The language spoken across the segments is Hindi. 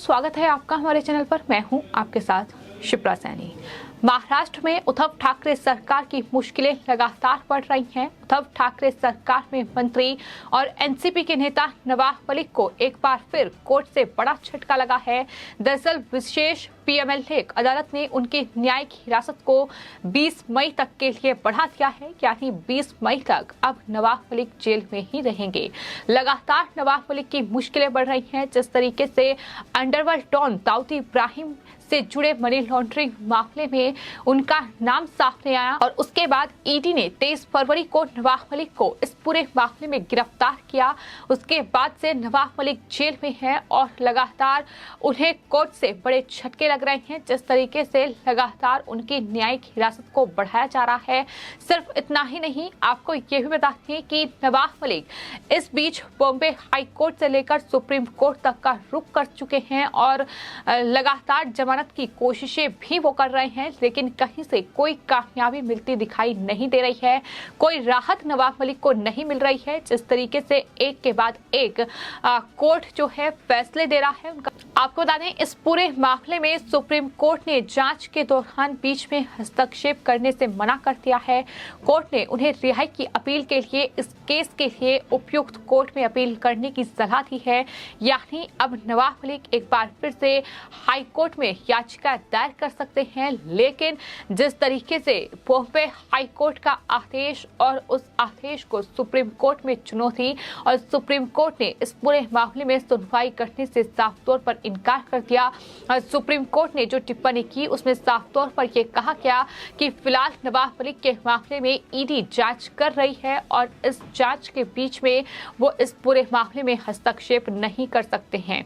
स्वागत है आपका हमारे चैनल पर। मैं हूं आपके साथ शिप्रा सैनी। महाराष्ट्र में उद्धव ठाकरे सरकार की मुश्किलें लगातार बढ़ रही हैं। उद्धव ठाकरे सरकार में मंत्री और एनसीपी के नेता नवाब मलिक को एक बार फिर कोर्ट से बड़ा झटका लगा है। दरअसल विशेष पीएमएलए अदालत ने उनकी न्यायिक हिरासत को 20 मई तक के लिए बढ़ा दिया है, यानी 20 मई तक अब नवाब मलिक जेल में ही रहेंगे। लगातार नवाब मलिक की मुश्किलें बढ़ रही हैं। जिस तरीके से अंडरवर्ल्ड डॉन दाऊद इब्राहिम से जुड़े मनी लॉन्ड्रिंग मामले में उनका नाम सामने आया और उसके बाद ईडी ने 23 फरवरी को नवाब मलिक को इस पूरे मामले में गिरफ्तार किया। उसके बाद से नवाब मलिक जेल में हैं और लगातार उन्हें कोर्ट से बड़े झटके लग रहे हैं। जिस तरीके से लगातार उनकी न्यायिक हिरासत को बढ़ाया जा रहा है। सिर्फ इतना ही नहीं, आपको ये भी बता दें कि नवाब मलिक इस बीच बॉम्बे हाई कोर्ट से लेकर सुप्रीम कोर्ट तक का रुख कर चुके हैं और लगातार जमानत की कोशिशें भी वो कर रहे हैं, लेकिन कहीं से कोई कामयाबी मिलती दिखाई नहीं दे रही है। कोई राहत नवाब मलिक को नहीं मिल रही है। जिस तरीके से एक के बाद एक कोर्ट जो है फैसले दे रहा है उनका। आपको बता दें, इस पूरे मामले में सुप्रीम कोर्ट ने जांच के दौरान बीच में हस्तक्षेप करने से मना कर दिया है। कोर्ट ने उन्हें रिहाई की अपील के लिए इस केस के लिए उपयुक्त कोर्ट में अपील करने की सलाह दी है। यानी अब नवाब मलिक एक बार फिर से हाई कोर्ट में याचिका दायर कर सकते हैं, लेकिन जिस तरीके से बॉम्बे हाई कोर्ट का आदेश और उस आदेश को सुप्रीम कोर्ट में चुनौती और सुप्रीम कोर्ट ने इस पूरे मामले में सुनवाई करने से साफ तौर पर इनकार कर दिया। और सुप्रीम कोर्ट ने जो टिप्पणी की उसमें साफ तौर पर यह कहा गया कि फिलहाल नवाब मलिक के मामले में ईडी जांच कर रही है और इस जांच के बीच में वो इस पूरे मामले में हस्तक्षेप नहीं कर सकते हैं।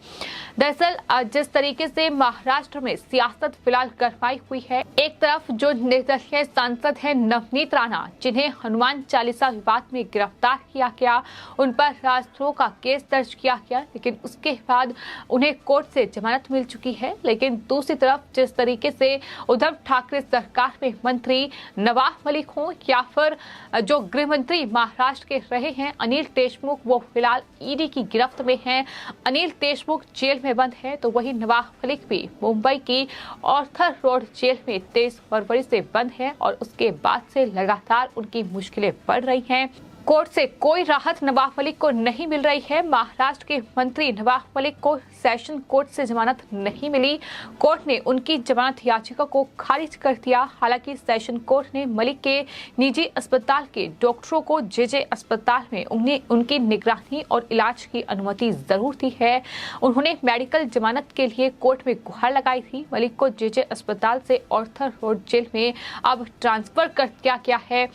दरअसल जिस तरीके से महाराष्ट्र में सियासत फिलहाल गरमाई हुई है, एक तरफ जो निर्दलीय सांसद हैं नवनीत राणा, जिन्हें हनुमान चालीसा विवाद में गिरफ्तार किया गया, उन पर राजद्रोह का केस दर्ज किया गया, लेकिन उसके बाद उन्हें कोर्ट से जमानत मिल चुकी है। लेकिन दूसरी तरफ जिस तरीके से उद्धव ठाकरे सरकार में मंत्री नवाब मलिक हों या फिर जो गृह मंत्री महाराष्ट्र के रहे हैं अनिल देशमुख, वो फिलहाल ईडी की गिरफ्त में हैं। अनिल देशमुख जेल में बंद है, तो वही नवाब मलिक भी मुंबई की ऑर्थर रोड जेल में 23 फरवरी से बंद है और उसके बाद से लगातार उनकी मुश्किलें बढ़ रही हैं। कोर्ट से कोई राहत नवाब मलिक को नहीं मिल रही है। महाराष्ट्र के मंत्री नवाब मलिक को सेशन कोर्ट से जमानत नहीं मिली। कोर्ट ने उनकी जमानत याचिका को खारिज कर दिया। हालांकि सेशन कोर्ट ने मलिक के निजी अस्पताल के डॉक्टरों को जेजे अस्पताल में उनकी निगरानी और इलाज की अनुमति जरूर दी है। उन्होंने मेडिकल जमानत के लिए कोर्ट में गुहार लगाई थी। मलिक को जेजे अस्पताल से ऑर्थर रोड जेल में अब ट्रांसफर कर दिया गया है।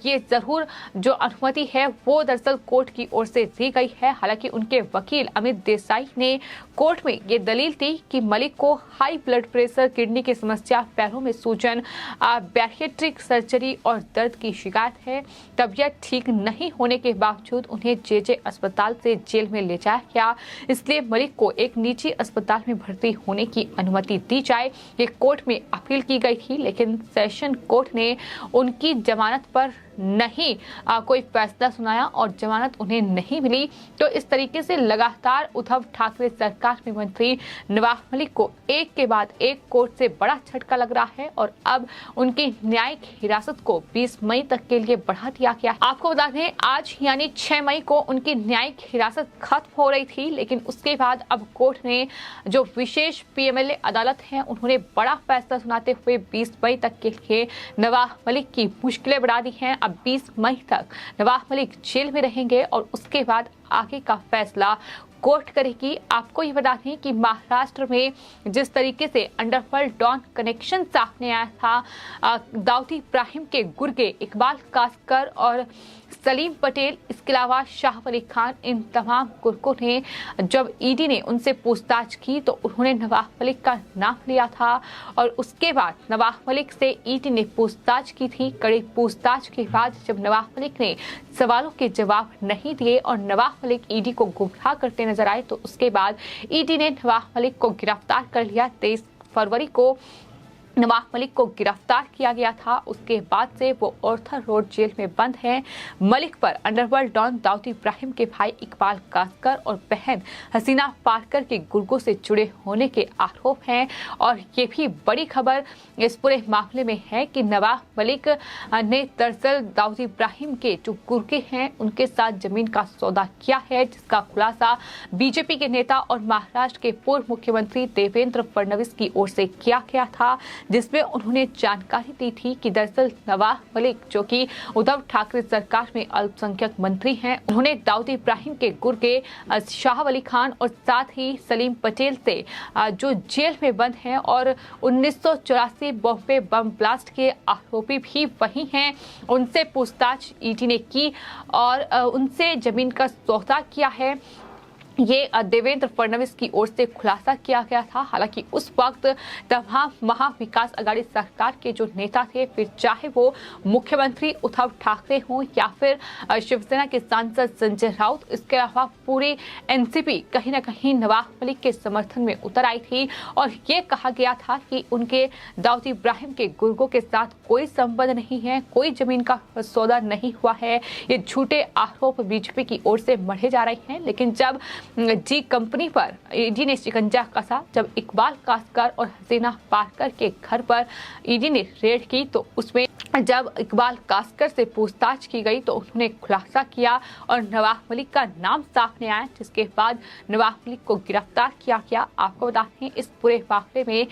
ये जरूर जो अनुमति है वो दरअसल कोर्ट की ओर से दी गई है। हालांकि उनके वकील अमित देसाई ने कोर्ट में ये दलील दी कि मलिक को हाई ब्लड प्रेशर, किडनी की समस्या, पैरों में सूजन, बैरिएट्रिक सर्जरी और दर्द की शिकायत है। तबीयत ठीक नहीं होने के बावजूद उन्हें जेजे अस्पताल से जेल में ले जाया गया, इसलिए मलिक को एक निजी अस्पताल में भर्ती होने की अनुमति दी जाए। ये कोर्ट में अपील की गई थी, लेकिन सेशन कोर्ट ने उनकी जमानत पर नहीं कोई फैसला सुनाया और जमानत उन्हें नहीं मिली। तो इस तरीके से लगातार उद्धव ठाकरे सरकार में मंत्री नवाब मलिक को एक के बाद एक कोर्ट से बड़ा झटका लग रहा है और अब उनकी न्यायिक हिरासत को 20 मई तक के लिए बढ़ा दिया गया। आपको बता दें, आज यानी 6 मई को उनकी न्यायिक हिरासत खत्म हो रही थी, लेकिन उसके बाद अब कोर्ट ने जो विशेष पीएमएलए अदालत है उन्होंने बड़ा फैसला सुनाते हुए 20 मई तक के लिए नवाब मलिक की मुश्किलें बढ़ा दी हैं। अब 20 मई तक नवाब मलिक जेल में रहेंगे और उसके बाद आगे का फैसला कोर्ट करेगी। आपको ये बता दें कि महाराष्ट्र में जिस तरीके से अंडरवर्ल्ड डॉन कनेक्शन सामने आया था, दाऊद इब्राहिम के गुर्गे इकबाल कासकर और सलीम पटेल, इसके अलावा शाह अली खान, इन तमाम गुर्गों ने जब ईडी ने उनसे पूछताछ की तो उन्होंने नवाब मलिक का नाम लिया था और उसके बाद नवाब मलिक से ईडी ने पूछताछ की थी। कड़ी पूछताछ के बाद जब नवाब मलिक ने सवालों के जवाब नहीं दिए और नवाब मलिक ईडी को गुमराह करते नजर आए, तो उसके बाद ईडी ने नवाब मलिक को गिरफ्तार कर लिया। 23 फरवरी को नवाब मलिक को गिरफ्तार किया गया था, उसके बाद से वो ऑर्थर रोड जेल में बंद हैं। मलिक पर अंडरवर्ल्ड डॉन दाऊद इब्राहिम के भाई इकबाल कासकर और बहन हसीना पारकर के गुर्गों से जुड़े होने के आरोप हैं। और ये भी बड़ी खबर इस पूरे मामले में है कि नवाब मलिक ने दरअसल दाऊद इब्राहिम के जो गुर्गे हैं उनके साथ जमीन का सौदा किया है, जिसका खुलासा बीजेपी के नेता और महाराष्ट्र के पूर्व मुख्यमंत्री देवेंद्र फडणवीस की ओर से किया गया था, जिसमें उन्होंने जानकारी दी थी कि दरअसल नवाब मलिक जो कि उद्धव ठाकरे सरकार में अल्पसंख्यक मंत्री हैं, उन्होंने दाऊद इब्राहिम के गुर्गे शाह अली खान और साथ ही सलीम पटेल से जो जेल में बंद हैं और 1984 बॉम्बे बम ब्लास्ट के आरोपी भी वही हैं, उनसे पूछताछ ईडी ने की और उनसे जमीन का सौदा किया है। ये देवेंद्र फडणवीस की ओर से खुलासा किया गया था। हालांकि उस वक्त तमाम महाविकास आघाड़ी सरकार के जो नेता थे, फिर चाहे वो मुख्यमंत्री उद्धव ठाकरे हों या फिर शिवसेना के सांसद संजय राउत, इसके अलावा पूरी एनसीपी कहीं ना कहीं नवाब मलिक के समर्थन में उतर आई थी और ये कहा गया था कि उनके दाऊद इब्राहिम के गुर्गों के साथ कोई संबंध नहीं है, कोई जमीन का सौदा नहीं हुआ है। ये झूठे आरोप बीजेपी की ओर से मढ़े जा रहे हैं। लेकिन जब जी कंपनी पर ईडी ने शिकंजा कसा, जब इकबाल कासकर और हसीना पारकर के घर पर ईडी ने रेड की, तो उसमें जब इकबाल कासकर से पूछताछ की गई तो उन्होंने खुलासा किया और नवाब मलिक का नाम सामने आया, जिसके बाद नवाब मलिक को गिरफ्तार किया गया। आपको बता दें इस पूरे मामले में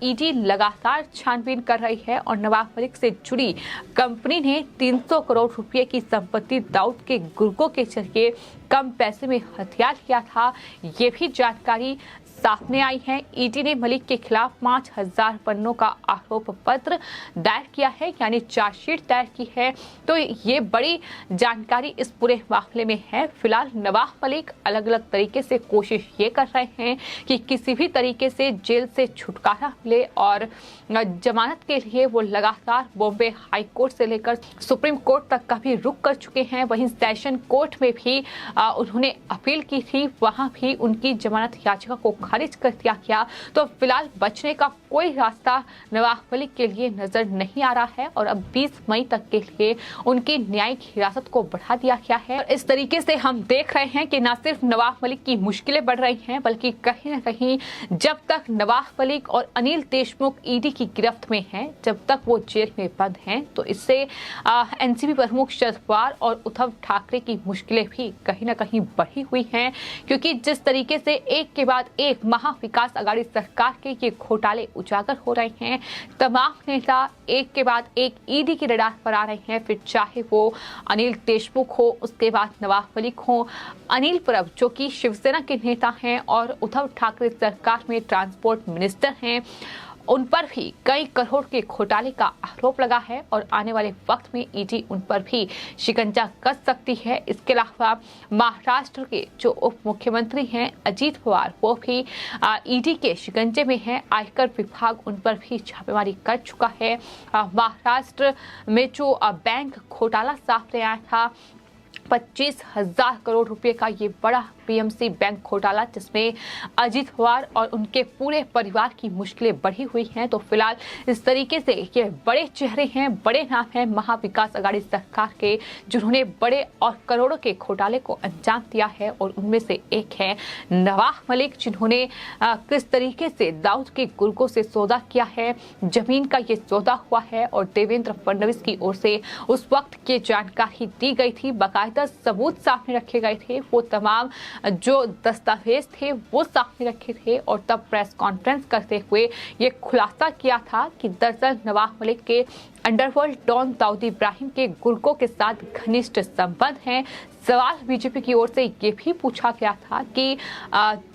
ईडी लगातार छानबीन कर रही है और नवाब मलिक से जुड़ी कंपनी ने 300 करोड़ रुपए की संपत्ति दाऊद के गुर्गों के जरिए कम पैसे में हथियार लिया था, ये भी जानकारी सामने आई है। ईडी ने मलिक के खिलाफ 5000 पन्नों का आरोप पत्र दायर किया है, यानी चार्जशीट दायर की है। तो ये बड़ी जानकारी इस पूरे मामले में है। फिलहाल नवाब मलिक अलग अलग तरीके से कोशिश ये कर रहे हैं कि किसी भी तरीके से जेल से छुटकारा मिले और जमानत के लिए वो लगातार बॉम्बे हाई कोर्ट से लेकर सुप्रीम कोर्ट तक का भी रुख कर चुके हैं। वहीं सेशन कोर्ट में भी उन्होंने अपील की थी, वहां भी उनकी जमानत याचिका को खारिज कर दिया गया। तो फिलहाल बचने का कोई रास्ता नवाब मलिक के लिए नजर नहीं आ रहा है और अब 20 मई तक के लिए उनकी न्यायिक हिरासत को बढ़ा दिया गया है। और इस तरीके से हम देख रहे हैं कि न सिर्फ नवाब मलिक की मुश्किलें बढ़ रही हैं, बल्कि कहीं न कहीं जब तक नवाब मलिक और अनिल देशमुख ईडी की गिरफ्त में हैं, जब तक वो जेल में बंद हैं, तो इससे एनसीपी प्रमुख शरद पवार और उद्धव ठाकरे की मुश्किलें भी कहीं न कहीं बढ़ी हुई हैं। क्योंकि जिस तरीके से एक के बाद एक महाविकास आघाड़ी सरकार के ये घोटाले उजागर हो रहे हैं, तमाम नेता एक के बाद एक ईडी के रडार पर आ रहे हैं, फिर चाहे वो अनिल देशमुख हो, उसके बाद नवाब मलिक हो, अनिल परब जो कि शिवसेना के नेता हैं और उद्धव ठाकरे सरकार में ट्रांसपोर्ट मिनिस्टर हैं, उन पर भी कई करोड़ के घोटाले का आरोप लगा है और आने वाले वक्त में ईडी उन पर भी शिकंजा कस सकती है। इसके अलावा महाराष्ट्र के जो उप मुख्यमंत्री हैं अजीत पवार, वो भी ईडी के शिकंजे में हैं। आयकर विभाग उन पर भी छापेमारी कर चुका है। महाराष्ट्र में जो बैंक घोटाला सामने आया था, 25,000 करोड़ रुपए का ये बड़ा पीएमसी बैंक घोटाला, जिसमें अजीत पवार और उनके पूरे परिवार की मुश्किलें बढ़ी हुई हैं। तो फिलहाल इस तरीके से ये बड़े चेहरे हैं, बड़े नाम हैं महाविकास आघाड़ी सरकार के, जिन्होंने बड़े और करोड़ों के घोटाले को अंजाम दिया है। और उनमें से एक है नवाब मलिक, जिन्होंने किस तरीके से दाऊद के गुर्गों से सौदा किया है, जमीन का ये सौदा हुआ है और देवेंद्र फडणवीस की ओर से उस वक्त की जानकारी दी गई थी, बाकायदा सबूत सामने रखे गए थे, वो तमाम जो दस्तावेज थे वो सामने रखे थे और तब प्रेस कॉन्फ्रेंस करते हुए ये खुलासा किया था कि दरअसल नवाब मलिक के अंडरवर्ल्ड डॉन दाऊद इब्राहिम के गुर्गों के साथ घनिष्ठ संबंध हैं। सवाल बीजेपी की ओर से ये भी पूछा गया था कि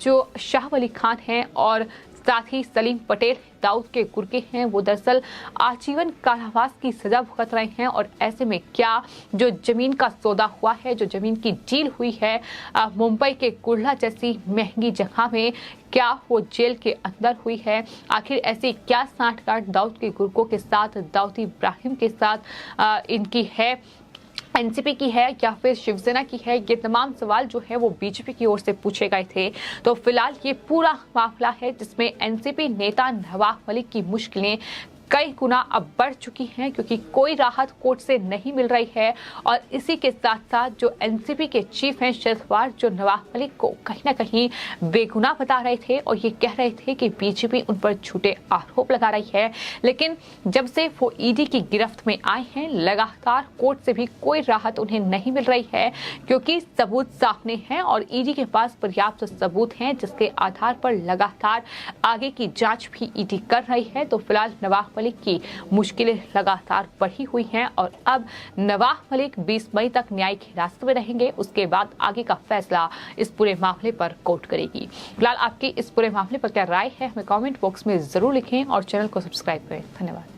जो शाह अली खान हैं और साथ ही सलीम पटेल दाऊद के गुर्गे हैं, वो दरअसल आजीवन कारावास की सजा भुगत रहे हैं और ऐसे में क्या जो जमीन का सौदा हुआ है, जो जमीन की डील हुई है मुंबई के कुर्ला जैसी महंगी जगह में, क्या वो जेल के अंदर हुई है? आखिर ऐसी क्या सांठगांठ दाऊद के गुर्गों के साथ, दाऊद इब्राहिम के साथ इनकी है, एनसीपी की है या फिर शिवसेना की है? ये तमाम सवाल जो है वो बीजेपी की ओर से पूछे गए थे। तो फिलहाल ये पूरा मामला है जिसमें एनसीपी नेता नवाब मलिक की मुश्किलें कई गुना अब बढ़ चुकी हैं, क्योंकि कोई राहत कोर्ट से नहीं मिल रही है। और इसी के साथ साथ जो एनसीपी के चीफ हैं शरद पवार, जो नवाब मलिक को कहीं ना कहीं बेगुनाह बता रहे थे और ये कह रहे थे कि बीजेपी उन पर झूठे आरोप लगा रही है, लेकिन जब से वो ईडी की गिरफ्त में आए हैं, लगातार कोर्ट से भी कोई राहत उन्हें नहीं मिल रही है, क्योंकि सबूत सामने हैं और ईडी के पास पर्याप्त सबूत हैं, जिसके आधार पर लगातार आगे की जांच भी ईडी कर रही है। तो फिलहाल नवाब मलिक की मुश्किलें लगातार बढ़ी हुई हैं और अब नवाब मलिक 20 मई तक न्यायिक हिरासत में रहेंगे। उसके बाद आगे का फैसला इस पूरे मामले पर कोर्ट करेगी। फिलहाल आपकी इस पूरे मामले पर क्या राय है, हमें कमेंट बॉक्स में जरूर लिखें और चैनल को सब्सक्राइब करें। धन्यवाद।